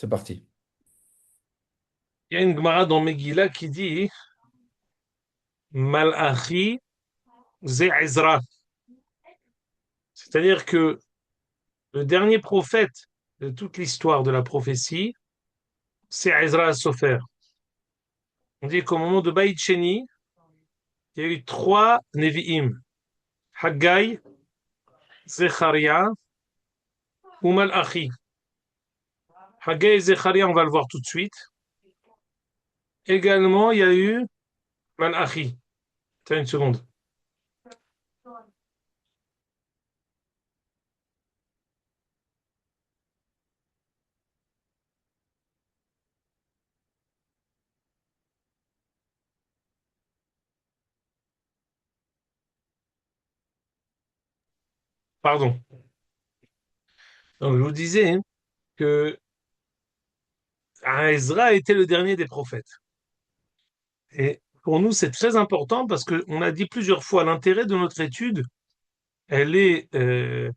C'est parti. Il y a une Gemara dans Megillah qui dit Malachi ze Ezra. C'est-à-dire que le dernier prophète de toute l'histoire de la prophétie, c'est Ezra Sofer. On dit qu'au moment de Baït Sheni, il y a eu trois Nevi'im, Haggai, Zecharia ou Malachi. Haggai et Zecharia, on va le voir tout de suite. Également, il y a eu Malachi. Attends une seconde. Pardon. Donc, je vous disais que Ezra était le dernier des prophètes. Et pour nous, c'est très important parce qu'on a dit plusieurs fois, l'intérêt de notre étude, elle est, euh,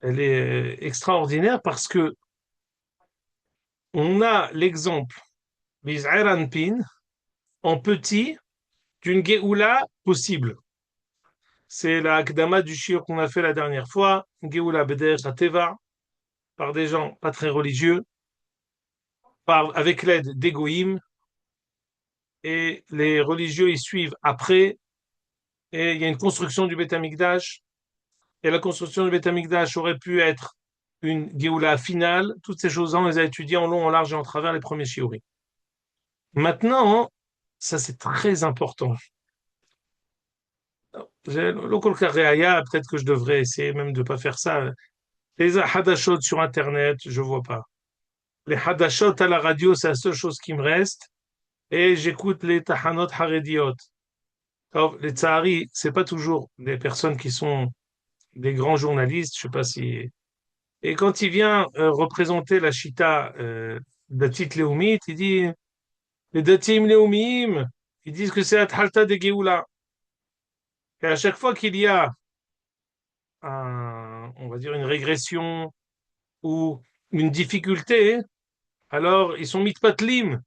elle est extraordinaire parce que on a l'exemple, Biz'er Anpin, en petit, d'une Géoula possible. C'est la Akdama du shiur qu'on a fait la dernière fois, Géoula Beder Teva, par des gens pas très religieux, avec l'aide des Goïm, et les religieux y suivent après, et il y a une construction du Beth Amikdash. Et la construction du Beth Amikdash aurait pu être une Géoula finale. Toutes ces choses-là, on les a étudiées en long, en large et en travers les premiers shiurim. Maintenant, ça c'est très important. Peut-être que je devrais essayer même de ne pas faire ça. Les hadashot sur Internet, je vois pas. Les hadashot à la radio, c'est la seule chose qui me reste. Et j'écoute les tahanot harediot. Alors, les tsahari, c'est pas toujours des personnes qui sont des grands journalistes. Je sais pas si. Et quand il vient représenter la Chita Datit Leumit, il dit les Datim Leumim, ils disent que c'est la Thalta de Géoula. Et à chaque fois qu'il y a on va dire une régression ou une difficulté, alors ils sont mitpatlim,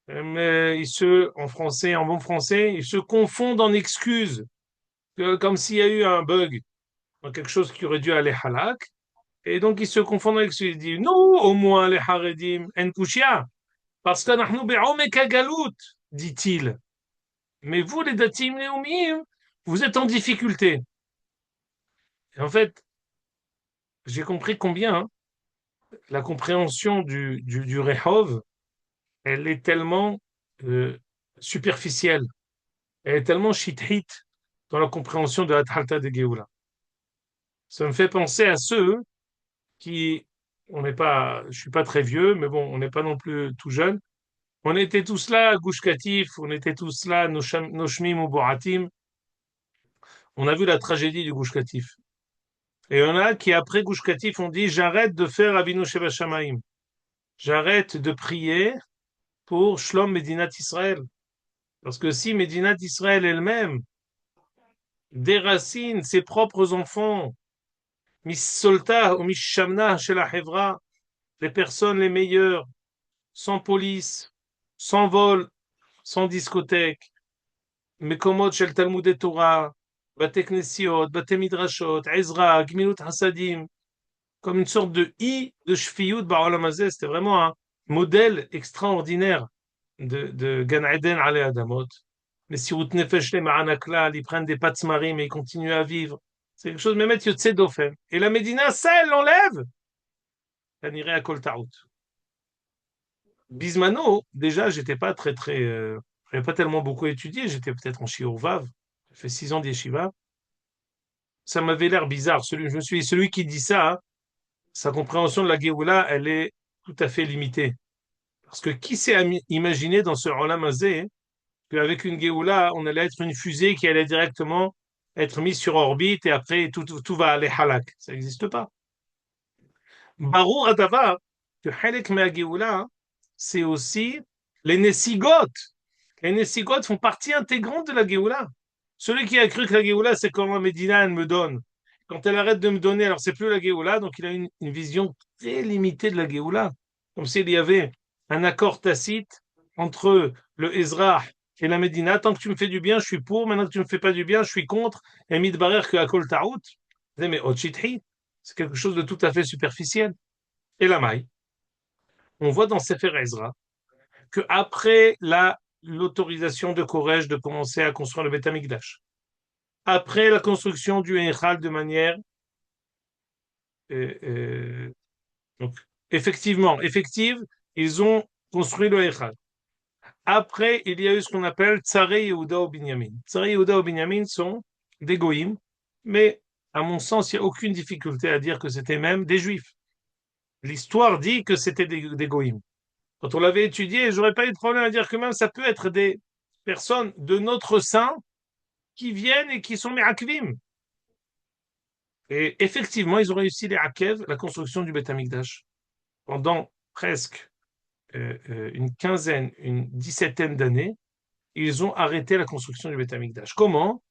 mais en français, en bon français, ils se confondent en excuses, comme s'il y a eu un bug, quelque chose qui aurait dû aller halak, et donc ils se confondent en excuses. Ils disent, nous, au moins, les haredim, en kushia. Parce que nous be'omek galout, dit-il. Mais vous, les datim leumim, vous êtes en difficulté. Et en fait, j'ai compris combien la compréhension du Rehov, elle est tellement euh, superficielle, elle est tellement shit-hit dans la compréhension de la Thalta de Géoula. Ça me fait penser à ceux qui, on n'est pas, je suis pas très vieux, mais bon, on n'est pas non plus tout jeune. On était tous là à Gush Katif, on était tous là, Noshmim ou Boratim. On a vu la tragédie du Gush Katif. Et il y en a qui, après Gush Katif, ont dit, j'arrête de faire Avinu Sheva Shamayim. J'arrête de prier pour Shlom Medinat Israël. Parce que si Medinat Israël elle-même déracine ses propres enfants, Solta ou Mishamna chez la Hevra, les personnes les meilleures, sans police, sans vol, sans discothèque, Mekomot shel Talmud et Torah, Bate Knesiot, Bate Midrashot, Ezra, Gmilut Hasadim, comme une sorte de de Shfiyut Ba'olam Hazeh. C'était vraiment un modèle extraordinaire de Gan Eden Ale Adamot. Mais si vous tenez les Ma'anaklal, ils prennent des patzmarim et ils continuent à vivre. C'est quelque chose, Mehmet Yotse Dofen. Et la Médina, ça, elle l'enlève. Elle irait à Kol Taout. Bismano, déjà, j'étais pas j'avais pas tellement beaucoup étudié. J'étais peut-être en Shiur Vav. J'ai fait 6 ans d'yeshiva. Ça m'avait l'air bizarre. Je me suis dit, celui qui dit ça, hein, sa compréhension de la Géoula, elle est tout à fait limitée. Parce que qui s'est imaginé dans ce Olam Hazeh qu'avec une Géoula, on allait être une fusée qui allait directement être mise sur orbite et après tout va aller halak. Ça n'existe pas. Barou Adava, que Halek Mea Géoula, c'est aussi les Nessigotes. Les Nessigotes font partie intégrante de la Géoula. Celui qui a cru que la Géoula, c'est quand la Médina, elle me donne. Quand elle arrête de me donner, alors c'est plus la Géoula, donc il a une vision très limitée de la Géoula. comme s'il y avait un accord tacite entre le Ezra et la Médina. Tant que tu me fais du bien, je suis pour. Maintenant que tu me fais pas du bien, je suis contre. Et midbarer que Akol Ta'out. Mais Otchitri, c'est quelque chose de tout à fait superficiel. Et la maille. On voit dans Sefer Ezra que après l'autorisation de Koresh de commencer à construire le Beth Amikdash, après la construction du Eichal de manière euh, euh, donc, effective, ils ont construit le Eichal. Après, il y a eu ce qu'on appelle Tsaré Yehuda ou Binyamin. Tsaré Yehuda ou Binyamin sont des goïms, mais à mon sens, il n'y a aucune difficulté à dire que c'était même des juifs. L'histoire dit que c'était des goïms. Quand on l'avait étudié, j'aurais pas eu de problème à dire que même ça peut être des personnes de notre sein qui viennent et qui sont me'akvim. Et effectivement, ils ont réussi les Akev, la construction du Beth Amikdash, pendant presque une quinzaine, une 17aine d'années. Ils ont arrêté la construction du Beth Amikdash. Comment?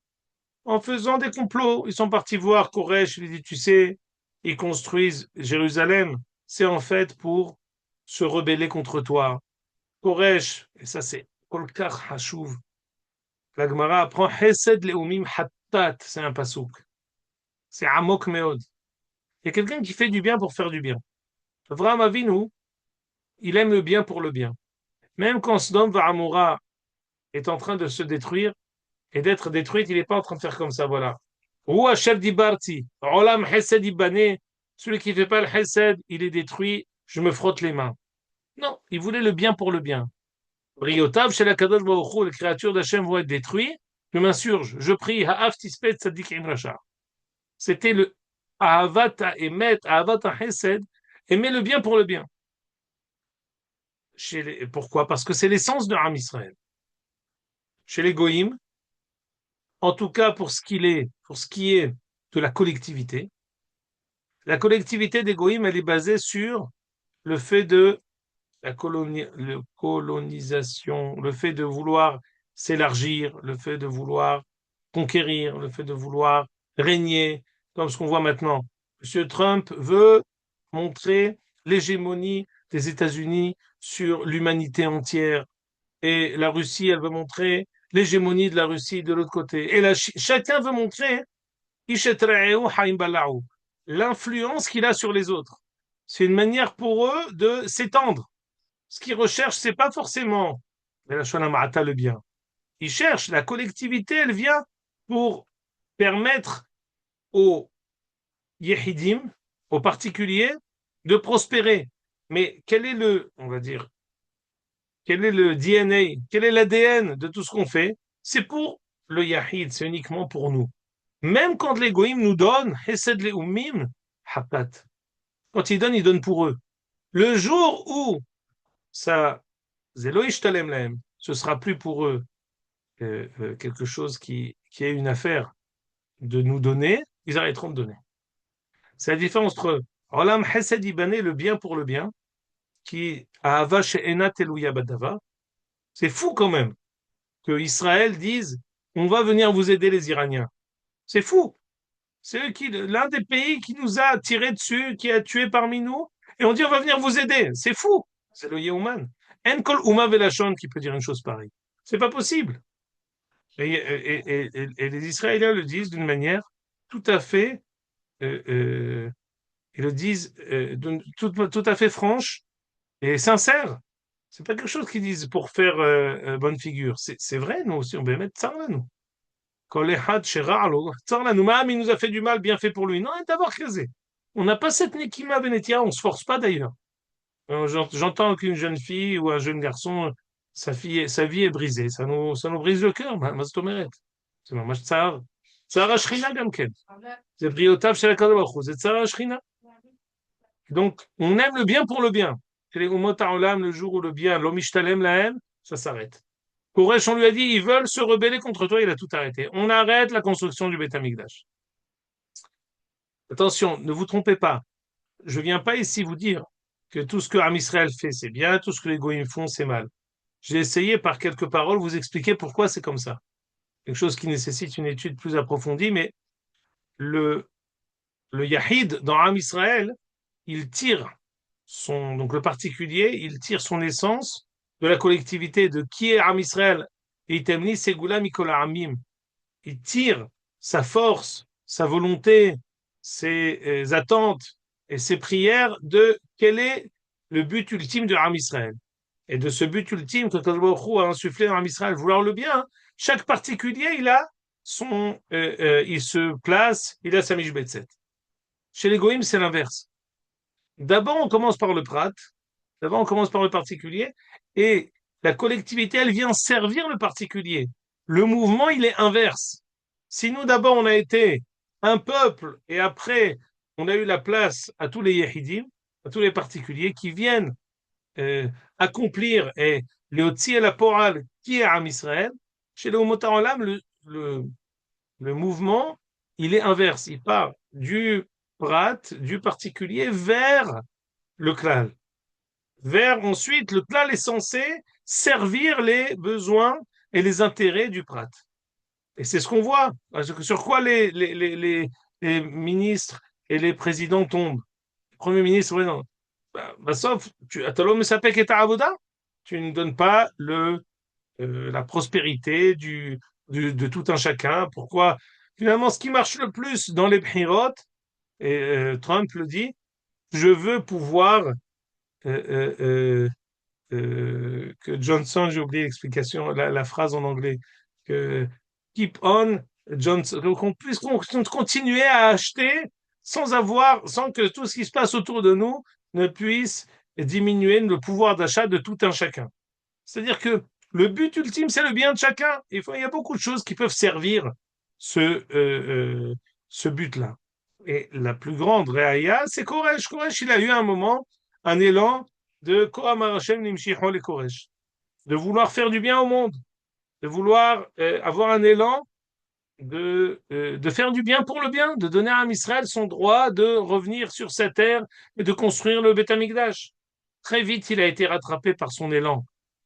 En faisant des complots. Ils sont partis voir Koresh, il dit, tu sais, ils construisent Jérusalem, c'est en fait pour se rebeller contre toi. Koresh, et ça c'est Kolkar Hashuv, la Gemara apprend Hesed Leumim Hattat, c'est un pasouk. C'est Amok Meod. Il y a quelqu'un qui fait du bien pour faire du bien. Avraham Avinu, il aime le bien pour le bien. Même quand Sodom V'Amora est en train de se détruire et d'être détruite, il n'est pas en train de faire comme ça, voilà. Ou Hachef Dibarti, Olam Hesed Ibane, celui qui ne fait pas le Hesed, il est détruit, je me frotte les mains. Non, il voulait le bien pour le bien. Riotav, chez la Kadosh Baruch Hu, les créatures d'Hachem vont être détruites, je m'insurge, je prie, Ha'af Tispet Tzadik Imrachar. C'était le Ahavat Emet, Ahavat Hesed, aimer le bien pour le bien. Pourquoi? Parce que c'est l'essence de Ram Israël. Chez les Goïms, en tout cas pour ce qui est de la collectivité des Goïms, elle est basée sur le fait de la colonisation, le fait de vouloir s'élargir, le fait de vouloir conquérir, le fait de vouloir régner, comme ce qu'on voit maintenant. Monsieur Trump veut montrer l'hégémonie des États-Unis sur l'humanité entière. Et la Russie, elle veut montrer l'hégémonie de la Russie de l'autre côté. Et là, chacun veut montrer l'influence qu'il a sur les autres. C'est une manière pour eux de s'étendre. Ce qu'ils recherchent, c'est pas forcément le bien. Ils cherchent la collectivité, elle vient pour permettre aux yéhidim, aux particuliers, de prospérer. Mais quel est on va dire, quel est le DNA, quel est l'ADN de tout ce qu'on fait? C'est pour le yahid, c'est uniquement pour nous. Même quand les goïms nous donnent, Hesed le ummim, hapat. Quand ils donnent pour eux. Le jour où ça, zelo ishtalem lahem, ce sera plus pour eux quelque chose qui est une affaire de nous donner, ils arrêteront de donner. C'est la différence entre Olam Hesed Ibané, le bien pour le bien, qui Ahava she'ena teluya badava. C'est fou quand même que Israël dise on va venir vous aider les Iraniens. C'est fou. C'est l'un des pays qui nous a tiré dessus, qui a tué parmi nous, et on dit on va venir vous aider. C'est fou. C'est le Yehuman. En kol uma velachon qui peut dire une chose pareille. C'est pas possible. Et les Israéliens le disent d'une manière tout à fait, euh, euh, ils le disent tout à fait franche et sincère. C'est pas quelque chose qu'ils disent pour faire bonne figure. C'est vrai, nous aussi, on peut mettre ça là, nous. Kol echad shera alo, tsar là, nous, il nous a fait du mal, bien fait pour lui. Non, d'abord crasé. On n'a pas cette nekima benetia, on se force pas d'ailleurs. J'entends qu'une jeune fille ou un jeune garçon, sa vie est brisée. Ça nous brise le cœur, ma stomeret. C'est ממש צער. צער השכינה גם כן. זה בריאותיו של הקדוש ברוך הוא, זה צער השכינה. Donc, on aime le bien pour le bien. Et les Umot Ha'olam, le jour où le bien, l'homme ishtalem lahem, ça s'arrête. Koresh, on lui a dit, ils veulent se rebeller contre toi, il a tout arrêté. On arrête la construction du Beth Amikdash. Attention, ne vous trompez pas. Je viens pas ici vous dire que tout ce que Am Israël fait, c'est bien, tout ce que les Goïms font, c'est mal. J'ai essayé par quelques paroles vous expliquer pourquoi c'est comme ça. Quelque chose qui nécessite une étude plus approfondie, mais le, le Yahid dans Am Israël, il tire donc le particulier, il tire son essence de la collectivité, de qui est Am Israël. Et Itemni Segula Mikola Amim. Il tire sa force, sa volonté, ses attentes et ses prières de quel est le but ultime de Am Israël. Et de ce but ultime que Kadosh Baruch Hu a insufflé dans Am Israël, vouloir le bien, chaque particulier, il se place, il a sa mishbetzet. Chez les goïms, c'est l'inverse. D'abord, on commence par le prat, d'abord, on commence par le particulier, et la collectivité, elle vient servir le particulier. Le mouvement, il est inverse. Si nous, d'abord, on a été un peuple, et après, on a eu la place à tous les Yehidim, à tous les particuliers qui viennent euh, accomplir et le Otsi et la Poral qui est Am Israël, chez le Umot Olam, le mouvement, il est inverse. Il part du prat, du particulier, vers le klal. Vers ensuite, le klal est censé servir les besoins et les intérêts du prat. Et c'est ce qu'on voit. Sur quoi les ministres et les présidents tombent. Le premier ministre, oui, non. Sauf, tu ne donnes pas la prospérité de tout un chacun. Pourquoi? Finalement, ce qui marche le plus dans les Bhirot, et Trump le dit, je veux pouvoir euh, euh, que Johnson, j'ai oublié l'explication, la phrase en anglais, que keep on Johnson, qu'on puisse continuer à acheter sans que tout ce qui se passe autour de nous ne puisse diminuer le pouvoir d'achat de tout un chacun. C'est-à-dire que le but ultime, c'est le bien de chacun. Il y a beaucoup de choses qui peuvent servir ce, ce but-là. Et la plus grande réaïa, c'est Koresh. Koresh, il a eu un moment, un élan de Kohamar Hashem Nimshichol et Koresh, de vouloir faire du bien au monde, de vouloir avoir un élan de faire du bien pour le bien, de donner à Israël son droit de revenir sur sa terre et de construire le Beth Amikdash. Très vite, il a été rattrapé par son élan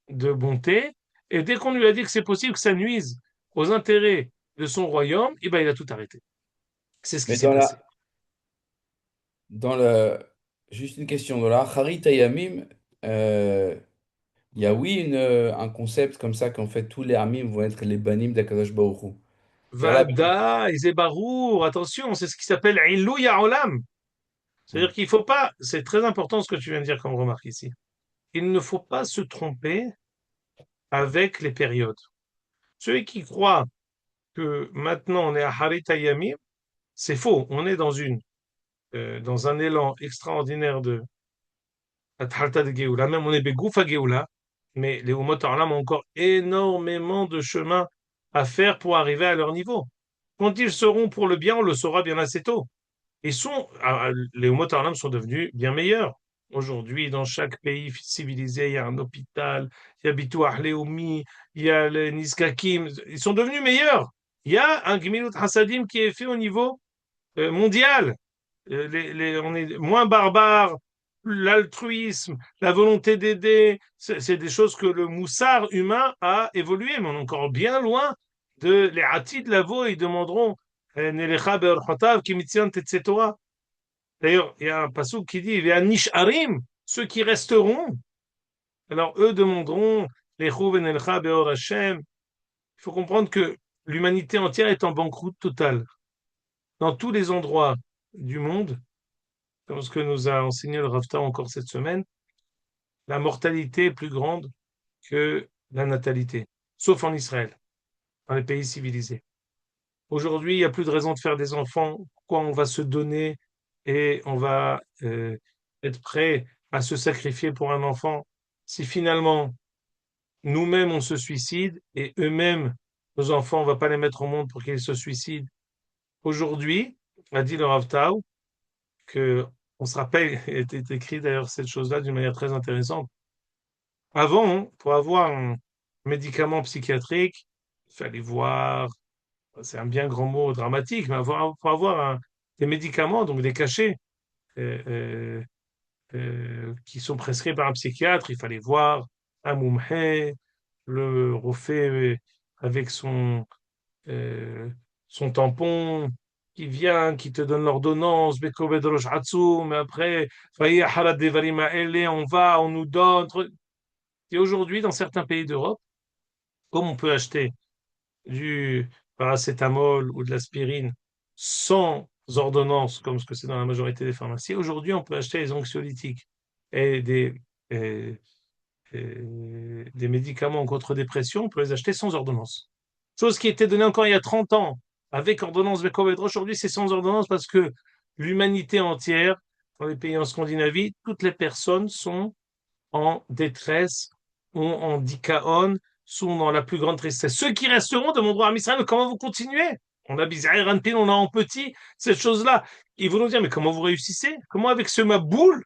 de bonté, et dès qu'on lui a dit que c'est possible que ça nuise aux intérêts de son royaume, eh ben, il a tout arrêté. C'est ce qui Mais s'est passé. dans le, juste une question, dans la Harit Hayamim, euh, il y a oui un concept comme ça qu'en fait tous les Hamim vont être les banim d'Akadosh Baruch Hu. C'est-à-dire là, Vada, Izebarour, attention, c'est ce qui s'appelle Ilou Olam. ouais. C'est-à-dire qu'il ne faut pas, c'est très important ce que tu viens de dire comme remarque ici, il ne faut pas se tromper avec les périodes. Ceux qui croient que maintenant on est à Harit Hayamim, c'est faux. On est dans un élan extraordinaire de Athalta de Géoula, même on est Begoufa Géoula, mais les Umot Olam ont encore énormément de chemin à faire pour arriver à leur niveau. Quand ils seront pour le bien, on le saura bien assez tôt. Les Umot Olam sont devenus bien meilleurs. Aujourd'hui, dans chaque pays civilisé, il y a un hôpital, il y a Bituah Leumi, il y a les Nizkakim, ils sont devenus meilleurs. Il y a un Gmilut Hasadim qui est fait au niveau mondial. On est moins barbare, l'altruisme, la volonté d'aider, c'est des choses que le moussard humain a évolué, mais on est encore bien loin de les Hatid Lavo, ils demanderont Nelecha be'orchotav ki mitzion tetzeh Torah. D'ailleurs, il y a un passage qui dit il y a Nisharim, ceux qui resteront. Alors eux demanderont Lechu v'nelecha be'or Hashem. Il faut comprendre que l'humanité entière est en banqueroute totale. Dans tous les endroits du monde, comme ce que nous a enseigné le Rafta encore cette semaine, la mortalité est plus grande que la natalité, sauf en Israël, dans les pays civilisés. Aujourd'hui, il n'y a plus de raison de faire des enfants. Pourquoi on va se donner et on va être prêt à se sacrifier pour un enfant si finalement nous-mêmes on se suicide et eux-mêmes, nos enfants, on ne va pas les mettre au monde pour qu'ils se suicident. Aujourd'hui, a dit le Rav Tao, que on se rappelle, il était écrit d'ailleurs cette chose-là d'une manière très intéressante. Avant, pour avoir un médicament psychiatrique, il fallait voir, c'est un bien grand mot dramatique, mais pour avoir des médicaments, donc des cachets, euh, euh, qui sont prescrits par un psychiatre, il fallait voir un moumhé, le refait avec euh, son tampon, qui vient, qui te donne l'ordonnance, Beko Bedrosh Hatsum, mais après, Faïa Harad Devarim Ha'ele, on va, on nous donne. Et aujourd'hui, dans certains pays d'Europe, comme on peut acheter du paracétamol ou de l'aspirine sans ordonnance, comme ce que c'est dans la majorité des pharmacies, aujourd'hui, on peut acheter des anxiolytiques et et- des médicaments contre dépression, on peut les acheter sans ordonnance. Chose qui était donnée encore il y a 30 ans avec ordonnance Bécovedre. Aujourd'hui, c'est sans ordonnance parce que l'humanité entière, dans les pays en Scandinavie, toutes les personnes sont en détresse, ou en dikaon, sont dans la plus grande tristesse. Ceux qui resteront demanderont à Israël, mais comment vous continuez? On a Bizaïr Anpin, on a en petit cette chose-là. Ils vont nous dire, mais comment vous réussissez? Comment avec ce Maboul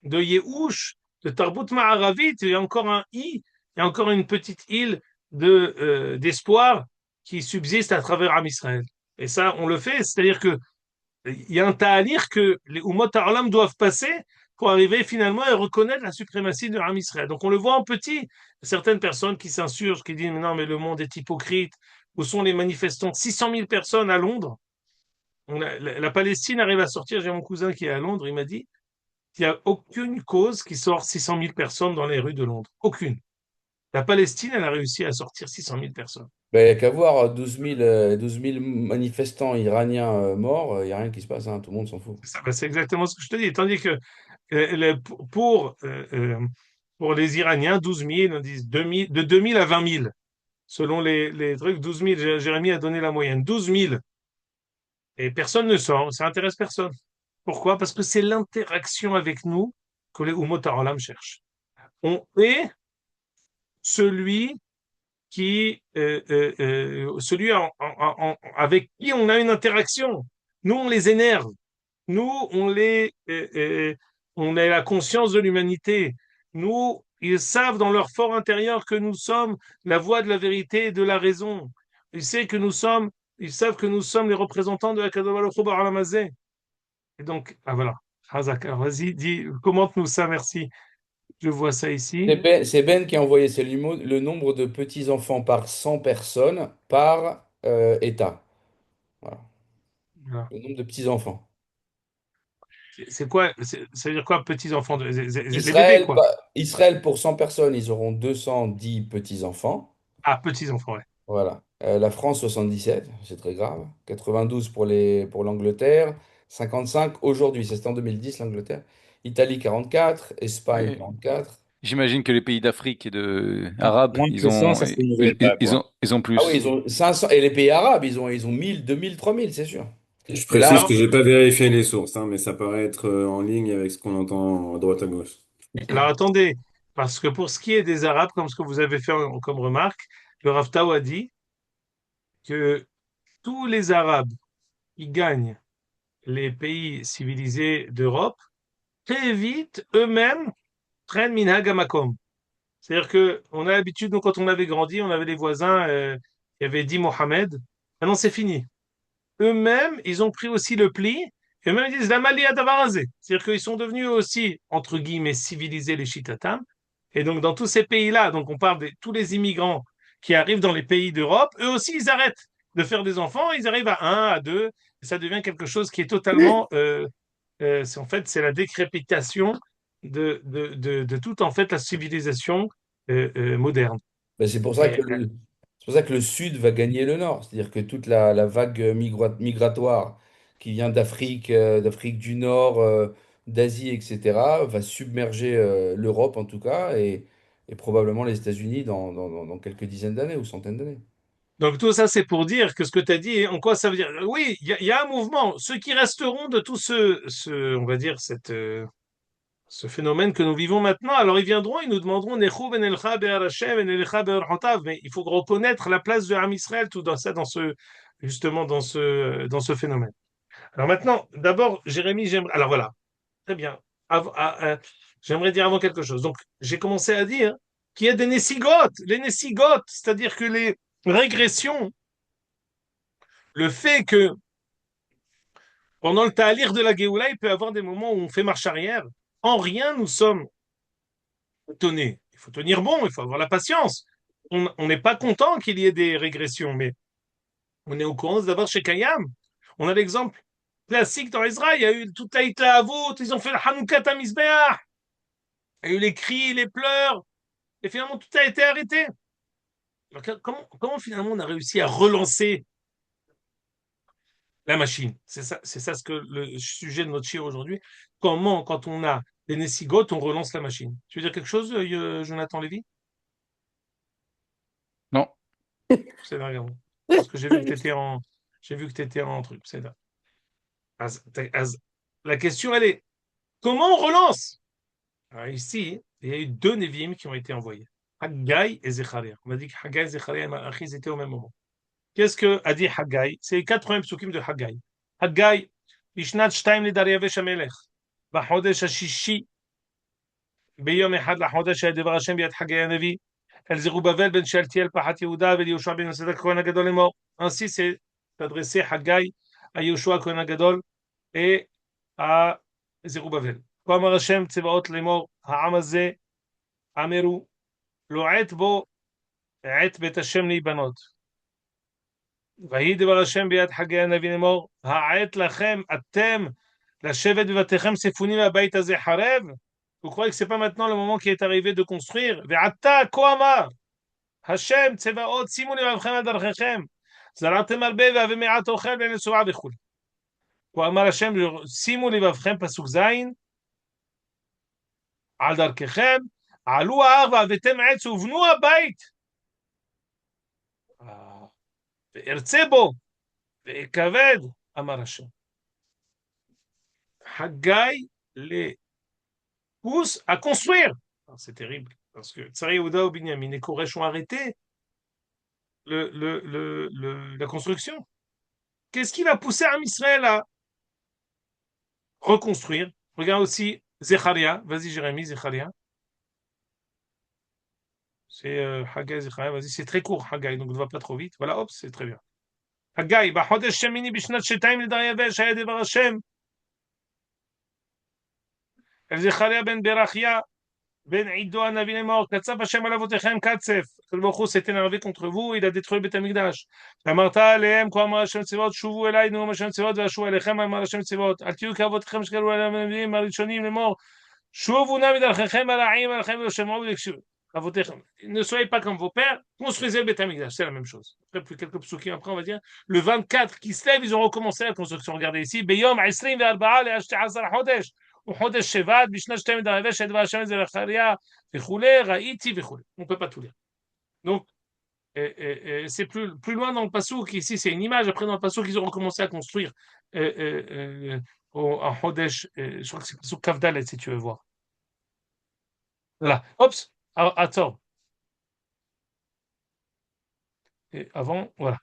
de Yehush, de Tarbout Ma'aravit, il y a encore un i, il y a encore une petite île d'espoir qui subsiste à travers Am Israël. Et ça, on le fait, c'est-à-dire que il y a un ta'alir que les Ummot Ha'olam doivent passer pour arriver finalement à reconnaître la suprématie de Am Israël. Donc on le voit en petit, certaines personnes qui s'insurgent, qui disent mais non, mais le monde est hypocrite. Où sont les manifestants? 600 000 personnes à Londres. La Palestine arrive à sortir. J'ai mon cousin qui est à Londres, il m'a dit il n'y a aucune cause qui sort 600 000 personnes dans les rues de Londres. Aucune. La Palestine, elle a réussi à sortir 600 000 personnes. Ben, il n'y a qu'à voir 12 000 manifestants iraniens morts, il n'y a rien qui se passe, hein, tout le monde s'en fout. C'est exactement ce que je te dis. Tandis que pour les Iraniens, 12 000, on dit 2000, de 2 000 à 20 000, selon les trucs, 12 000, Jérémy a donné la moyenne, 12 000. Et personne ne sort, ça intéresse personne. Pourquoi? Parce que c'est l'interaction avec nous que les Umot Ha'olam cherchent. On est celui avec qui on a une interaction. Nous, on les énerve. Nous, on a la conscience de l'humanité. Nous, ils savent dans leur fort intérieur que nous sommes la voix de la vérité et de la raison. Ils savent que nous sommes les représentants de la Kadosh Baruch Hu. Et donc, ah voilà. Hazaka, vas-y, dis, commente-nous ça, merci. Je vois ça ici. C'est Ben qui a envoyé, c'est le nombre de petits-enfants par 100 personnes par État. Voilà. Voilà. Le nombre de petits-enfants. C'est quoi, ça veut dire quoi, petits enfants, les bébés, quoi. Israël, pour 100 personnes, ils auront 210 petits-enfants. Ah, petits enfants, ouais. Voilà. La France, 77, c'est très grave. 92 pour l'Angleterre. 55 aujourd'hui, ça c'était en 2010 l'Angleterre. Italie, 44. Espagne, Ouais. 44. J'imagine que les pays d'Afrique et de arabes, Moins que 100, ça se renouvelle pas, quoi. ils ont Ah oui, plus. ils ont 500. Et les pays arabes, ils ont 1000, 2000, 3000, c'est sûr. Je Et précise là, que Alors, j'ai pas vérifié les sources, hein, mais ça paraît être en ligne avec ce qu'on entend à droite à gauche. alors attendez, parce que pour ce qui est des Arabes, comme ce que vous avez fait comme remarque, le Rav Tao a dit que tous les Arabes qui gagnent les pays civilisés d'Europe, très vite, eux-mêmes, prennent minhag hamakom. C'est-à-dire que on a l'habitude, nous, quand on avait grandi, on avait les voisins, qui avaient dit Mohamed. Maintenant, c'est fini. Eux-mêmes, ils ont pris aussi le pli. Et eux-mêmes, ils disent la Mali à Davarazé. C'est-à-dire qu'ils sont devenus aussi, entre guillemets, civilisés, les Chitatam. Et donc, dans tous ces pays-là, donc on parle de tous les immigrants qui arrivent dans les pays d'Europe, eux aussi, ils arrêtent de faire des enfants. Ils arrivent à un, à deux. Et ça devient quelque chose qui est totalement. En fait, c'est la décrépitation de toute, en fait, la civilisation moderne. ben, c'est pour ça Et que c'est pour ça que le Sud va gagner le Nord. C'est-à-dire que toute la vague migratoire qui vient d'Afrique du Nord, d'Asie, etc., va submerger l'Europe en tout cas et probablement les États-Unis dans quelques dizaines d'années ou centaines d'années. donc tout ça, c'est pour dire que ce que tu as dit, en quoi ça veut dire? Oui, il y a un mouvement. Ceux qui resteront de tout on va dire, ce phénomène que nous vivons maintenant, alors ils viendront, ils nous demanderont, Nechu ben elcha be'ar Hashem, ben elcha be'ar Hotav. Mais il faut reconnaître la place de Ham Israël, tout dans ça, justement, dans ce phénomène. Alors maintenant, d'abord, Jérémie, j'aimerais, alors voilà, très bien. J'aimerais dire avant quelque chose. Donc, j'ai commencé à dire qu'il y a des nessigotes, les nessigotes, c'est-à-dire que les régressions, le fait que pendant le ta'alir de la Géoula, il peut y avoir des moments où on fait marche arrière. En rien, nous sommes étonnés. Il faut tenir bon, il faut avoir la patience. On n'est pas content qu'il y ait des régressions, mais on est au courant d'abord chez Kayam. On a l'exemple classique dans Israël. Il y a eu toute la Hitlahavut, ils ont fait le Hanoukat HaMizbeach. Il y a eu les cris, les pleurs, et finalement tout a été arrêté. Alors, comment finalement on a réussi à relancer la machine? C'est ça ce que le sujet de notre chir aujourd'hui. Comment, quand on a des Nessigoth, on relance la machine? Tu veux dire quelque chose, Jonathan Lévy? Non. C'est vrai, parce que j'ai vu que tu étais en truc. C'est vrai. La question, elle est, comment on relance? Alors ici, il y a eu deux Nevi'im qui ont été envoyés. Haggai et Zecharia. On a dit que Haggai et Zecharia et Malachi, ils étaient au même moment. Qu'est-ce que a dit Haggai? C'est les 80 psukim de Haggai. Haggai, Bishnat Shtaim le Dariavesh HaMelech, בחודש השישי, ביום אחד לחודש היה דבר השם ביד חגי הנביא, אל זרובבל בן שאלתיאל פחת יהודה ואל יהושע בן יוסף הכהן הגדול לאמור. Ainsi, c'est adressé Haggai à Yoshua Kohen Gadol et à Zerubbabel. כה אמר השם צבאות לאמור, העם הזה אמרו, לא עת בו עת בית השם להיבנות. ויהי דבר השם ביד חגי הנביא לאמור, העת לכם אתם לשבת בבתיכם ספונים והבית הזה חרב? Vous croyez que c'est pas maintenant le moment qui est arrivé de construire? ועתה כה אמר, השם צבאות שימו לבבכם על דרכיכם, זרעתם הרבה והווה מעט אוכל ונסועה וכו'. כה אמר השם, שימו לבבכם, פסוק ז', על דרככם, עלו ההר והבאתם עץ ובנו הבית. וארצה בו, ואכבד, אמר השם. Haggai les pousse à construire. Alors, c'est terrible, parce que Tsar Yehuda ou Binyamin et Koresh ont arrêté la construction. Qu'est-ce qui va pousser Am Israël à reconstruire? Regarde aussi Zecharia. Vas-y, Jérémie, Zecharia. C'est Haggai, Zecharia. Vas-y, c'est très court, Haggai, donc ne va pas trop vite. Voilà, hop, c'est très bien. Haggai, בחודש שמיני בשנת שתיים לדריווש היה דבר השם. אל זכריה בן ברכיה Ben Iddo Hanavi Lemor, Katsaf Hashem Alavotechem Katsef. Le Baruch s'est énervé contre vous, il a détruit le Beth Amikdash. Amarta Alehem, Ko Amar Hashem Tzivot, Shuvu Elai, Noam Hashem Tzivot, Vashu Elechem, Amar Hashem Tzivot. Al tiyu kavotechem shkalu Elam Nevim, Marishonim Lemor. Shuvu Nam Idalchechem Alaim, Alchem Voshemoru Lekshu. Avotechem. Ne soyez pas comme vos pères, construisez le Beth Amikdash, c'est la même chose. Après, plus quelques psukim après, on va dire, le 24 qui se lève, ils ont recommencé la construction. Regardez ici, Beyom Esrim Ve'arba'a Le'ashtehazar Chodesh. וחודש שבט, בשנת 12 דרווש, את דבר השם זה לזכריה, וכולי, ראיתי וכולי. On ne peut pas tout lire. Donc, c'est plus loin dans le passouk, ici c'est une image, après dans le passouk, ils ont recommencé à construire en Hodesh, je crois que c'est le passouk Kavdalet, si tu veux voir. Voilà. Oups, attends. Et avant, voilà.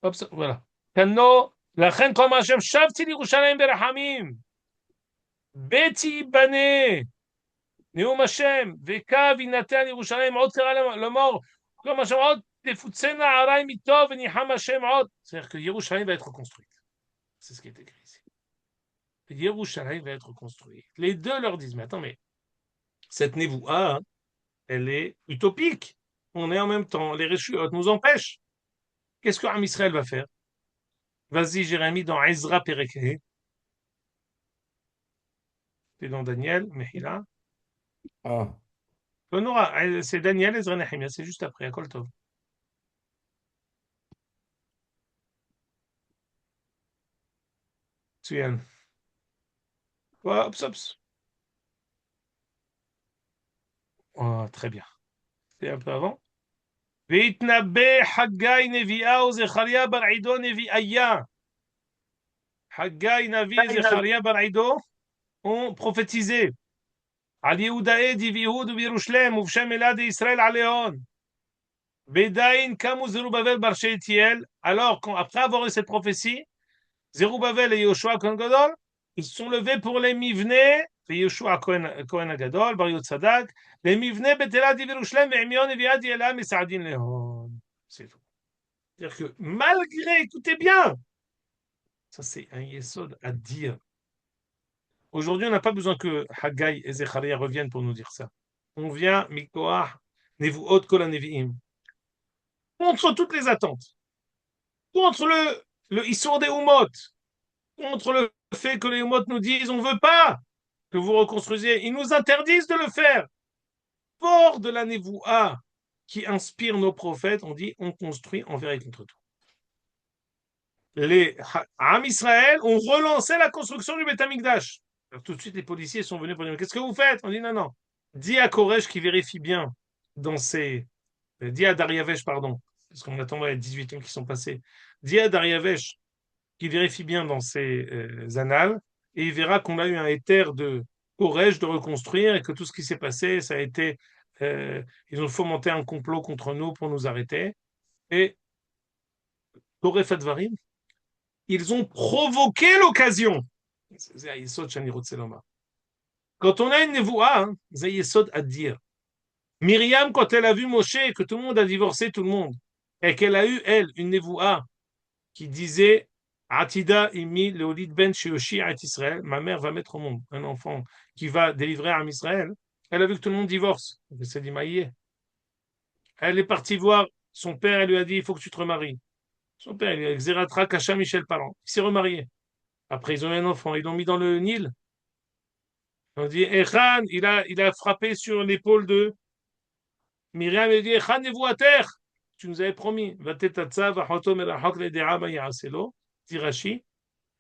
Oups, voilà. Kano, לכן כל מה השם שבתי לירושלים ברחמים. Beti Bané, Neum Hashem, Vekav Inater Yerushalayim, Od Kara le mort, comme Hashem Od, Tefutsena Araim Mitov, Niham Hashem Od. C'est-à-dire que Yerushalayim va être reconstruite. C'est ce qui est écrit ici. Yerushalayim va être reconstruite. Les deux leur disent, mais attends, mais cette névoua, elle est utopique. On est en même temps, les Réchuot nous empêchent. Qu'est-ce que Am Israël va faire? Vas-y, Jérémie, dans Ezra Perek. C'est dans Daniel, Mehila. Ah, C'est Daniel et Nehemia, c'est juste après, à Koltov. Tsuyan. Ops, ops. Oh, très bien. C'est un peu avant. Veitnabe Haggai Nevi'a ou Zecharia bar Ido Nevi'aya. Haggai Navi et Zecharia bar Ido ont prophétisé. Al Yehudae d'Ivihud ou Yerushalem ou Vshem Elad et Israël Aléon. Bedaïn Kamu Zerubbabel bar Sheitiel. Alors, après avoir eu cette prophétie, Zerubbabel et Yoshua Kohen Gadol, ils se sont levés pour les Mivneh, et Yoshua Kohen Gadol, Bar Yotzadak, les Mivneh Betela d'Iverushlem, Ve'emion et Viad Yelam et Saadin Lehon. C'est tout. C'est-à-dire que malgré, écoutez bien, ça c'est un yesod à dire. Aujourd'hui, on n'a pas besoin que Haggai et Zecharia reviennent pour nous dire ça. On vient, Mikoah, Nevuot Kol HaNevi'im, contre toutes les attentes, contre le Issour des Humot, contre le fait que les Humot nous disent on ne veut pas que vous reconstruisiez. Ils nous interdisent de le faire. Fort de la Névoua qui inspire nos prophètes, on dit on construit envers et contre tout. Les Am Israël ont relancé la construction du Beth Amikdash. Alors, tout de suite, les policiers sont venus pour dire qu'est-ce que vous faites? On dit non, non. Dis à Koresh qui vérifie bien dans ses. Dis à Dariavesh, pardon, parce qu'on attend les 18 ans qui sont passés. Dis à Dariavesh qui vérifie bien dans ses annales et il verra qu'on a eu un éther de Koresh de reconstruire et que tout ce qui s'est passé, ça a été. Ils ont fomenté un complot contre nous pour nous arrêter. Et Koref Advarim, ils ont provoqué l'occasion. Quand on a une névoie, Zayesod à dire. Myriam, quand elle a vu Moshe et que tout le monde a divorcé tout le monde, et qu'elle a eu, elle, une névoie qui disait Atida imi leolid ben sheoshi at Israël, ma mère va mettre au monde un enfant qui va délivrer à Israël. Elle a vu que tout le monde divorce. Elle s'est dit Maïe. Elle est partie voir son père, elle lui a dit il faut que tu te remaries. Son père, il a Xeratra Kacha Michel Parent. Il s'est remarié. Après, ils ont eu un enfant, ils l'ont mis dans le Nil. On dit Echan, il a frappé sur l'épaule de Myriam, il dit Echan, vous à terre. Tu nous avais promis. Vatetatsa, vahotom elahok le de'ama ya'aselo. Dit Rashi.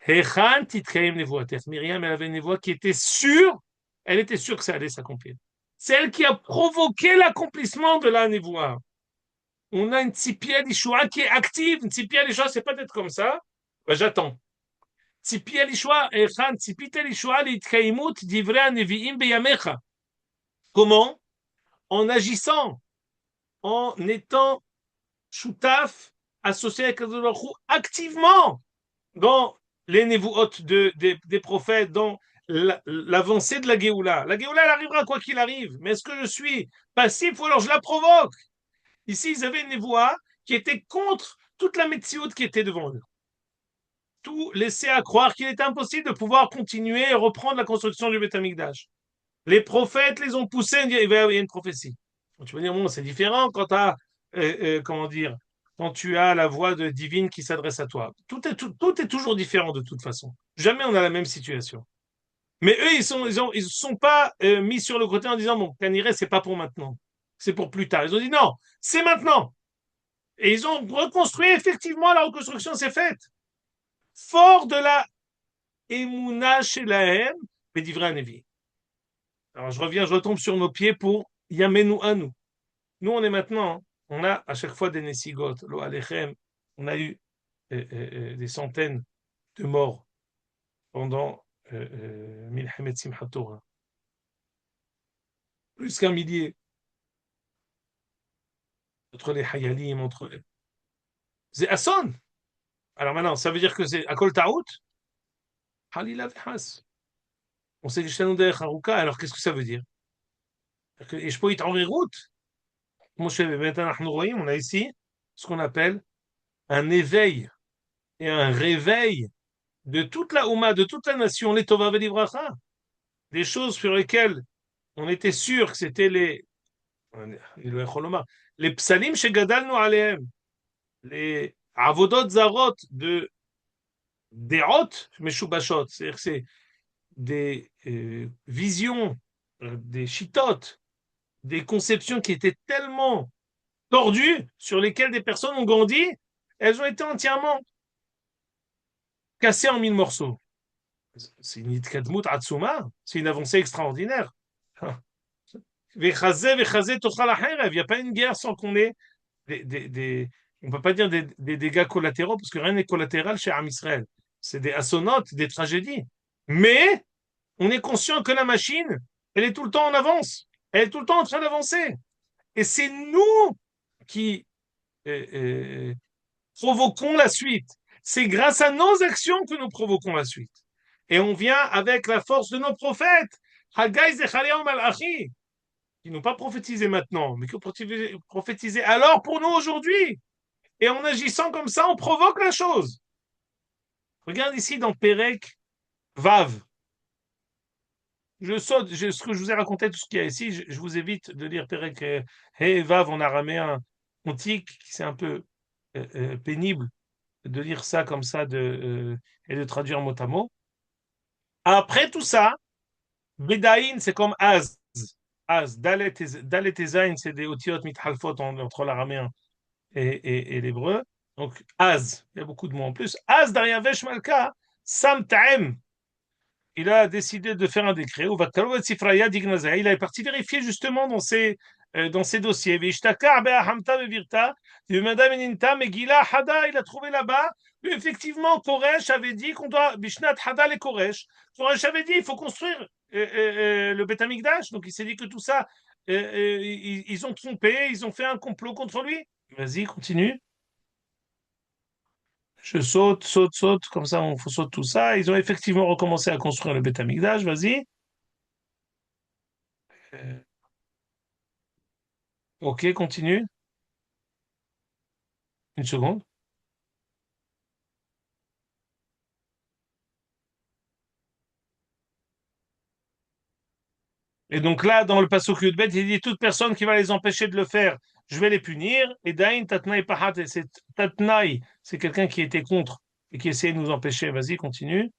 Echan titkaim nevuater. Myriam, elle avait une voix qui était sûre, elle était sûre que ça allait s'accomplir. C'est elle qui a provoqué l'accomplissement de la névoie. On a une tzipia d'Ishua qui est active. Une tzipia d'Ishua, c'est pas d'être comme ça. Ben, j'attends. ציפי לישועה, היכן ציפית לישועה להתקיימות דברי הנביאים בימיך. Comment? En agissant, en étant choutaf, associé avec Akadosh Baruch Hu, activement dans les névuot des prophètes, dans l'avancée de la Géoula. La Géoula, elle arrivera quoi qu'il arrive. Mais est-ce que je suis passif ou alors je la provoque? Ici, ils avaient une névoua qui était contre toute la métiout qui était devant eux. Tout laissait à croire qu'il était impossible de pouvoir continuer et reprendre la construction du Beth Amikdash. Les prophètes les ont poussés à dire il y a une prophétie. Donc, tu vas dire, bon, c'est différent quand tu as, comment dire, quand tu as la voix divine qui s'adresse à toi. Tout est toujours différent de toute façon. Jamais on a la même situation. Mais eux, ils sont pas mis sur le côté en disant, bon, Caniré, c'est pas pour maintenant. C'est pour plus tard. Ils ont dit, non, c'est maintenant. Et ils ont reconstruit, effectivement, la reconstruction s'est faite. Fort de la Emouna Shelahem, Bedivra Nevi. Alors je retombe sur nos pieds pour Yamenu Anu. Nous, on est maintenant, on a à chaque fois des Nessigot, Lo Alechem, on a eu des centaines de morts pendant Milhemet Simchat Torah. Plus qu'un millier. Entre les Hayalim, entre les. C'est Asson. Alors maintenant, ça veut dire que c'est Akol Taout? Halila Vehas. On sait que c'est Haruka, alors qu'est-ce que ça veut dire? Et je peux y en route. Maintenant, on a ici ce qu'on appelle un éveil et un réveil de toute la Ouma, de toute la nation, les Tova Velivracha, des choses sur lesquelles on était sûr que c'était les psalim chez Gadalnu Aleem, les avodot zarot de Deot Meshubashot, c'est-à-dire que c'est des visions, des chitotes, des conceptions qui étaient tellement tordues, sur lesquelles des personnes ont grandi, elles ont été entièrement cassées en mille morceaux. C'est une itkadmut atsuma, c'est une avancée extraordinaire. Il n'y a pas une guerre sans qu'on ait on ne peut pas dire des dégâts collatéraux, parce que rien n'est collatéral chez Am Israël. C'est des assonotes, des tragédies. Mais on est conscient que la machine, elle est tout le temps en avance. Elle est tout le temps en train d'avancer. Et c'est nous qui provoquons la suite. C'est grâce à nos actions que nous provoquons la suite. Et on vient avec la force de nos prophètes. Haggai Zechariah Malachi, qui n'ont pas prophétisé maintenant, mais qui ont prophétisé alors pour nous aujourd'hui. Et en agissant comme ça, on provoque la chose. Regarde ici dans Pérec Vav. Je saute, ce que je vous ai raconté, tout ce qu'il y a ici, je vous évite de lire Pérec Vav en araméen antique, qui c'est un peu pénible. de lire ça comme ça et de traduire mot à mot. Après tout ça, Bedaïn, c'est comme Az. Az, Dalet et Zayn, c'est des otiyot mithalfot entre l'araméen et l'hébreu. Donc, Az, il y a beaucoup de mots en plus. Az, Dariavesh Malka, Sam Ta'em, il a décidé de faire un décret. Il est parti vérifier justement dans ses dossiers. Il a trouvé là-bas que effectivement Koresh avait dit qu'on doit Bishnat Hada le Koresh. Koresh avait dit il faut construire le Beth Amikdash. Donc il s'est dit que tout ça, ils ont trompé, ils ont fait un complot contre lui. Vas-y, continue. Je saute, comme ça on saute tout ça. Ils ont effectivement recommencé à construire le Beth Amikdash. Vas-y. Euh, Ok, continue. Une seconde. Et donc là, dans le Pasuk Yudbet, il dit toute personne qui va les empêcher de le faire, je vais les punir. Et Dain Tatnaï Pahat, et c'est Tatnaï, c'est quelqu'un qui était contre et qui essayait de nous empêcher. Vas-y, continue.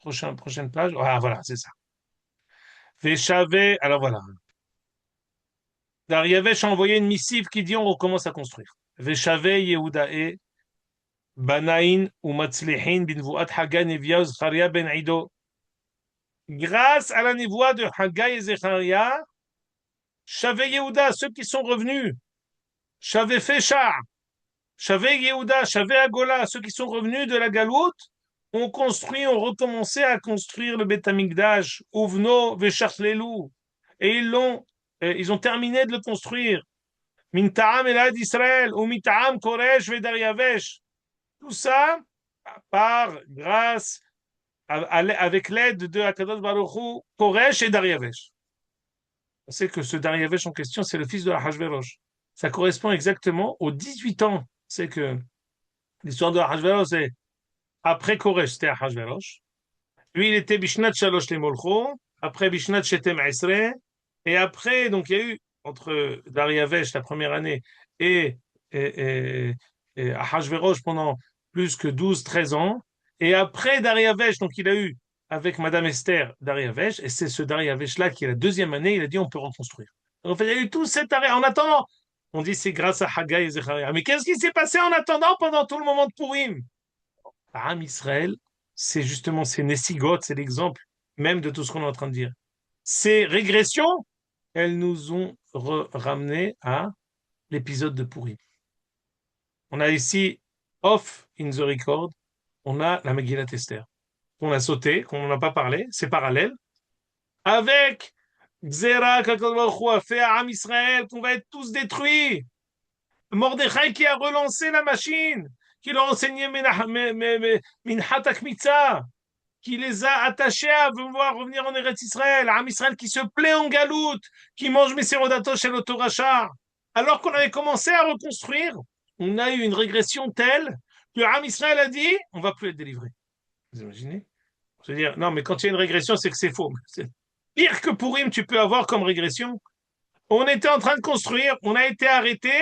Prochaine page. Ah, voilà, c'est ça. Veshavé, alors voilà. Dariavesh a envoyé une missive qui dit on recommence à construire. Veshavé Yehudae, Banaïn ou Matzlihin bin Vuat Hagan Evia Zcharia ben Ido. Grâce à la névoie de Haggai et Zecharia, Shavé Yehuda, ceux qui sont revenus, Shavé Féchar, Shavé Yehuda, Shavé Agola, ceux qui sont revenus de la Galoute, ont recommencé à construire le Beth Amikdash, Uvno Vesharlelu, et ils ont terminé de le construire. Mintaam Elad Israël, ou Mintaam Koresh Vedariavesh. Tout ça grâce, avec l'aide de Akadosh Baruch Hu, Koresh et Dariavesh. On sait que ce Dariavesh en question, c'est le fils de Ahashverosh. Ça correspond exactement aux 18 ans. C'est que l'histoire de Ahashverosh, c'est après Koresh, c'était Ahashverosh. Lui, il était Bishnat Shalosh Lemolcho, après Bishnat Shetem Esre, et après, donc il y a eu, entre Dariavesh, la première année, et, et, et Ahashverosh pendant plus que 12, 13 ans, et après Dariavesh, donc il a eu avec Madame Esther Dariavesh, et c'est ce Dariavesh-là qui est la deuxième année, il a dit on peut reconstruire. Donc, en fait, il y a eu tout cet arrêt. En attendant, on dit c'est grâce à Haggai et Zecharia. Mais qu'est-ce qui s'est passé en attendant pendant tout le moment de Purim? Am Israël, c'est justement ces Nessigot, c'est l'exemple même de tout ce qu'on est en train de dire. Ces régressions, elles nous ont ramené à l'épisode de Purim. On a ici, off in the record, on a la Megillat Esther, qu'on a sauté, qu'on n'a pas parlé, c'est parallèle, avec Xera, qu'Akadosh a fait à Am Israël, qu'on va être tous détruits. Mordechai qui a relancé la machine, qui leur a enseigné Minhat Akmitza, qui les a attachés à vouloir revenir en Eretz Israël, Am Israël qui se plaît en galoute, qui mange Mesirodato chez l'Autoracha. Alors qu'on avait commencé à reconstruire, on a eu une régression telle que Am Israël a dit on va plus être délivré. Vous imaginez? Je veux dire, non, mais quand il y a une régression, c'est que c'est faux. C'est pire que Purim, tu peux avoir comme régression. On était en train de construire, on a été arrêté,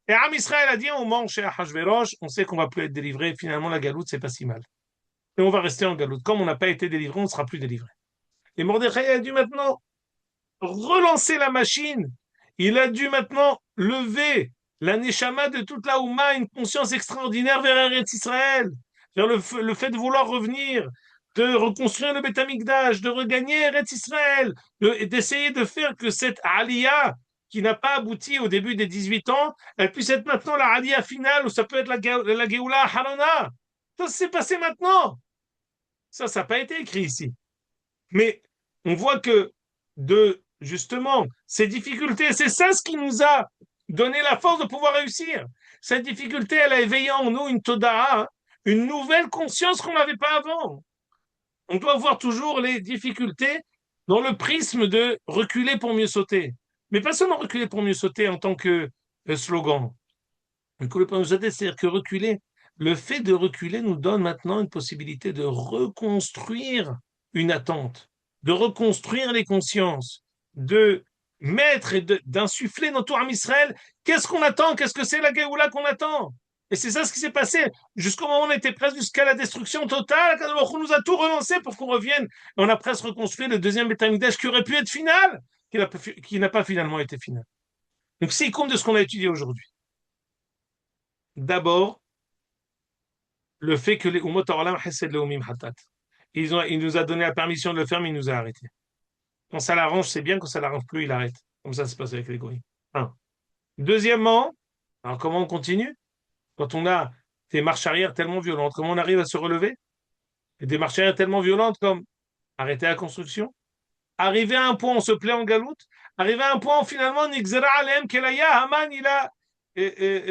et Am Israël a dit on mange chez Ahashverosh, on sait qu'on va plus être délivré. Finalement, la galoute, c'est pas si mal. Et on va rester en galoute. Comme on n'a pas été délivré, on ne sera plus délivré. Et Mordechai a dû maintenant relancer la machine. Il a dû maintenant lever la neshama de toute la Ouma, une conscience extraordinaire vers Eretz Israël, vers le fait de vouloir revenir, de reconstruire le Beth Amikdash, de regagner Eretz Israël, d'essayer de faire que cette Aliyah, qui n'a pas abouti au début des 18 ans, elle puisse être maintenant la Aliyah finale, ou ça peut être la Geoula Harona. Ça s'est passé maintenant. Ça n'a pas été écrit ici. Mais on voit que de justement ces difficultés, c'est ça ce qui nous a donné la force de pouvoir réussir. Cette difficulté, elle a éveillé en nous une toda'a, une nouvelle conscience qu'on n'avait pas avant. On doit voir toujours les difficultés dans le prisme de reculer pour mieux sauter. Mais pas seulement reculer pour mieux sauter en tant que slogan. Reculer pour mieux sauter, c'est-à-dire que reculer, le fait de reculer nous donne maintenant une possibilité de reconstruire une attente, de reconstruire les consciences, de mettre et d'insuffler dans tout Am Israël. Qu'est-ce qu'on attend? Qu'est-ce que c'est la Géoula qu'on attend? Et c'est ça ce qui s'est passé. Jusqu'au moment où on était presque jusqu'à la destruction totale, on nous a tout relancé pour qu'on revienne. Et on a presque reconstruit le deuxième Beth Amikdash qui aurait pu être final, qui n'a pas finalement été final. Donc c'est compte de ce qu'on a étudié aujourd'hui. D'abord, le fait que les Umot Ha'olam Chesed Leumim Hatat. Il nous a donné la permission de le faire, mais il nous a arrêtés. Quand ça l'arrange, c'est bien. Quand ça l'arrange plus, il arrête. Comme ça se passe avec les goïs. Un. Deuxièmement, alors comment on continue? Quand on a des marches arrière tellement violentes, comment on arrive à se relever? Et des marches arrière tellement violentes comme arrêter la construction, arriver à un point, on se plaît en galoute, arriver à un point où finalement, Nixera Alem, Kelaya, Haman, il a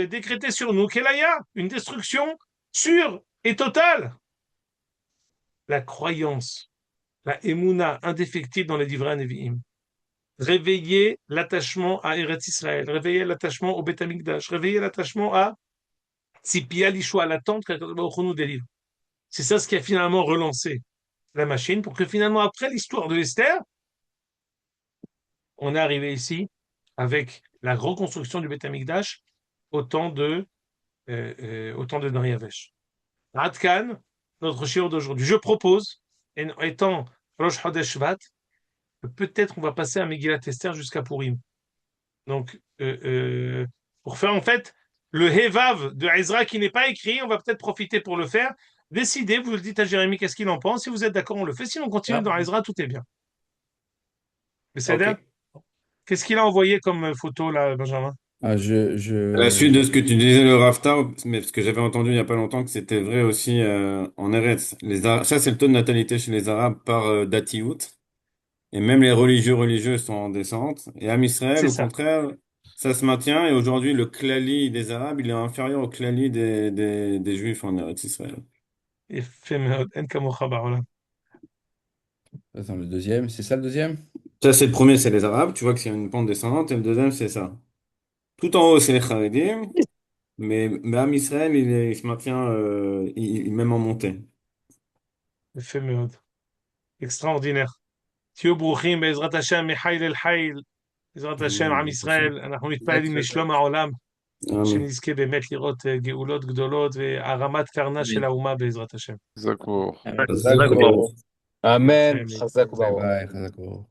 décrété sur nous, Kelaya, une destruction sûre et totale. La croyance, la émouna indéfectible dans les divrei Nevi'im. Réveiller l'attachement à Eretz Israël, réveiller l'attachement au Beth Amikdash, réveiller l'attachement à Tzipia Lishua, à l'attente qu'on nous délivre. C'est ça ce qui a finalement relancé la machine pour que finalement, après l'histoire de Esther, on est arrivé ici avec la reconstruction du Beth Amikdash au temps de Dariavesh. Adkan, notre shiur d'aujourd'hui. Je propose, étant Rosh Chodesh Shvat, que peut-être on va passer à Megillat Esther jusqu'à Purim. Donc, pour faire en fait le Hevav de Ezra qui n'est pas écrit, on va peut-être profiter pour le faire. Décidez, vous le dites à Jérémie qu'est-ce qu'il en pense. Si vous êtes d'accord, on le fait. Sinon, on continue Ah, dans Ezra, tout est bien. Mais c'est ok. bien. Qu'est-ce qu'il a envoyé comme photo là, Benjamin? Ah, À la suite de ce que tu disais, le Rafta, mais parce que j'avais entendu il n'y a pas longtemps que c'était vrai aussi en Eretz. Ça, c'est le taux de natalité chez les Arabes par Datiout. Et même les religieux sont en descente. Et Am Israël, C'est au ça. contraire, ça se maintient. Et aujourd'hui, le klali des Arabes, il est inférieur au klali des Juifs en Eretz Israël. יפה מאוד, אין כמוך בעולם. attends, le deuxième, c'est ça le deuxième? Ça, c'est le premier, c'est les Arabes. Tu vois que c'est une pente descendante. Et le deuxième, c'est ça. Tout en haut, c'est les Charedim. Mais Am Israël, il se maintient même en montée. יפה מאוד. extraordinaire. תהיו ברוכים בעזרת השם מחיל אל חיל, בעזרת השם עם ישראל, אנחנו מתפללים לשלום העולם, Amen. שנזכה באמת לראות גאולות גדולות והרמת קרנה של האומה בעזרת השם. Zakor. D'accord. Amen. אמן. Chazak Bye Baruch. bye, Khazako.